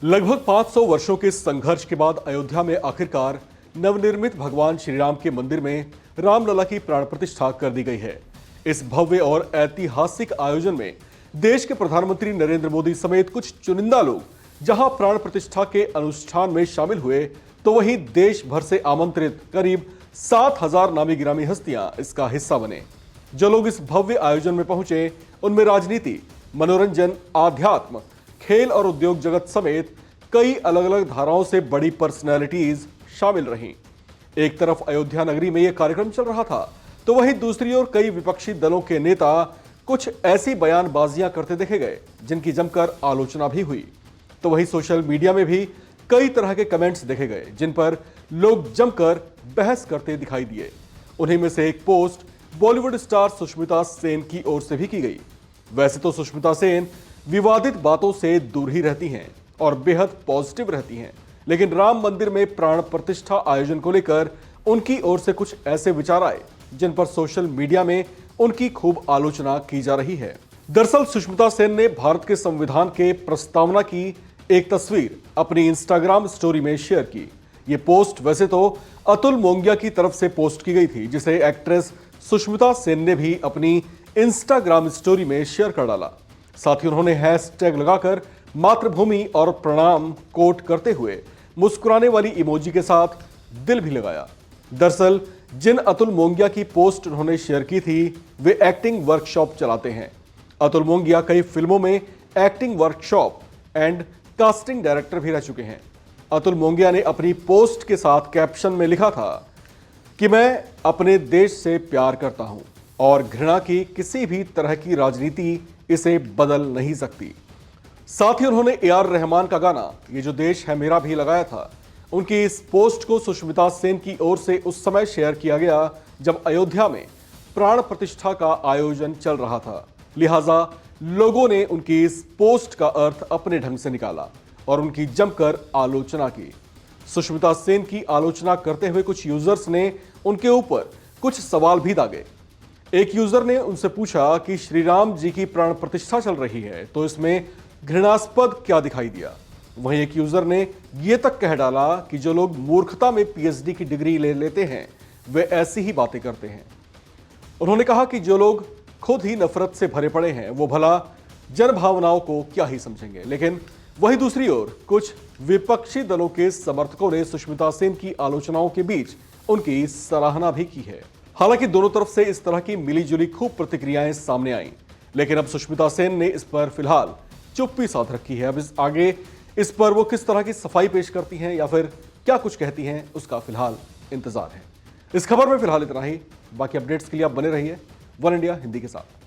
लगभग 500 वर्षों के संघर्ष के बाद अयोध्या में आखिरकार नवनिर्मित भगवान श्री राम के मंदिर में रामलला की प्राण प्रतिष्ठा कर दी गई है। इस भव्य और ऐतिहासिक आयोजन में देश के प्रधानमंत्री नरेंद्र मोदी समेत कुछ चुनिंदा लोग जहां प्राण प्रतिष्ठा के अनुष्ठान में शामिल हुए, तो वहीं देश भर से आमंत्रित करीब 7,000 नामी गिरामी हस्तियां इसका हिस्सा बने। जो लोग इस भव्य आयोजन में पहुंचे, उनमें राजनीति, मनोरंजन, आध्यात्म, खेल और उद्योग जगत समेत कई अलग अलग धाराओं से बड़ी पर्सनैलिटीज शामिल रहीं। एक तरफ अयोध्या नगरी में यह कार्यक्रम चल रहा था, तो वहीं दूसरी ओर कई विपक्षी दलों के नेता कुछ ऐसी बयानबाजियां करते देखे गए जिनकी जमकर आलोचना भी हुई। तो वहीं सोशल मीडिया में भी कई तरह के कमेंट्स देखे गए जिन पर लोग जमकर बहस करते दिखाई दिए। उन्हीं में से एक पोस्ट बॉलीवुड स्टार सुष्मिता सेन की ओर से भी की गई। वैसे तो सुष्मिता सेन विवादित बातों से दूर ही रहती हैं और बेहद पॉजिटिव रहती हैं, लेकिन राम मंदिर में प्राण प्रतिष्ठा आयोजन को लेकर उनकी ओर से कुछ ऐसे विचार आए जिन पर सोशल मीडिया में उनकी खूब आलोचना की जा रही है। दरअसल सुष्मिता सेन ने भारत के संविधान के प्रस्तावना की एक तस्वीर अपनी इंस्टाग्राम स्टोरी में शेयर की। ये पोस्ट वैसे तो अतुल मोंगिया की तरफ से पोस्ट की गई थी, जिसे एक्ट्रेस सुष्मिता सेन ने भी अपनी इंस्टाग्राम स्टोरी में शेयर कर डाला। साथ ही उन्होंने हैशटैग लगाकर मातृभूमि और प्रणाम कोट करते हुए मुस्कुराने वाली इमोजी के साथ दिल भी लगाया। दरअसल जिन अतुल मोंगिया की पोस्ट उन्होंने शेयर की थी, वे एक्टिंग वर्कशॉप चलाते हैं। अतुल मोंगिया कई फिल्मों में acting workshop and casting director भी रह चुके हैं। अतुल मोंगिया ने अपनी पोस्ट के साथ कैप्शन में लिखा था कि मैं अपने देश से प्यार करता हूं और घृणा की किसी भी तरह की राजनीति इसे बदल नहीं सकती। साथ ही उन्होंने AR रहमान का गाना ये जो देश है मेरा भी लगाया था। उनकी इस पोस्ट को सुष्मिता सेन की ओर से उस समय शेयर किया गया जब अयोध्या में प्राण प्रतिष्ठा का आयोजन चल रहा था। लिहाजा लोगों ने उनकी इस पोस्ट का अर्थ अपने ढंग से निकाला और उनकी जमकर आलोचना की। सुष्मिता सेन की आलोचना करते हुए कुछ यूजर्स ने उनके ऊपर कुछ सवाल भी दागे। एक यूजर ने उनसे पूछा कि श्री राम जी की प्राण प्रतिष्ठा चल रही है, तो इसमें घृणास्पद क्या दिखाई दिया। वहीं एक यूजर ने यह तक कह डाला कि जो लोग मूर्खता में PhD की डिग्री ले लेते हैं वे ऐसी ही बातें करते हैं। उन्होंने कहा कि जो लोग खुद ही नफरत से भरे पड़े हैं वो भला जन भावनाओं को क्या ही समझेंगे। लेकिन वहीं दूसरी ओर कुछ विपक्षी दलों के समर्थकों ने सुष्मिता सेन की आलोचनाओं के बीच उनकी सराहना भी की है। हालांकि दोनों तरफ से इस तरह की मिलीजुली खूब प्रतिक्रियाएं सामने आईं, लेकिन अब सुष्मिता सेन ने इस पर फिलहाल चुप्पी साध रखी है। अब आगे इस पर वो किस तरह की सफाई पेश करती हैं या फिर क्या कुछ कहती हैं, उसका फिलहाल इंतजार है। इस खबर में फिलहाल इतना ही। बाकी अपडेट्स के लिए आप बने रहिए वन इंडिया हिंदी के साथ।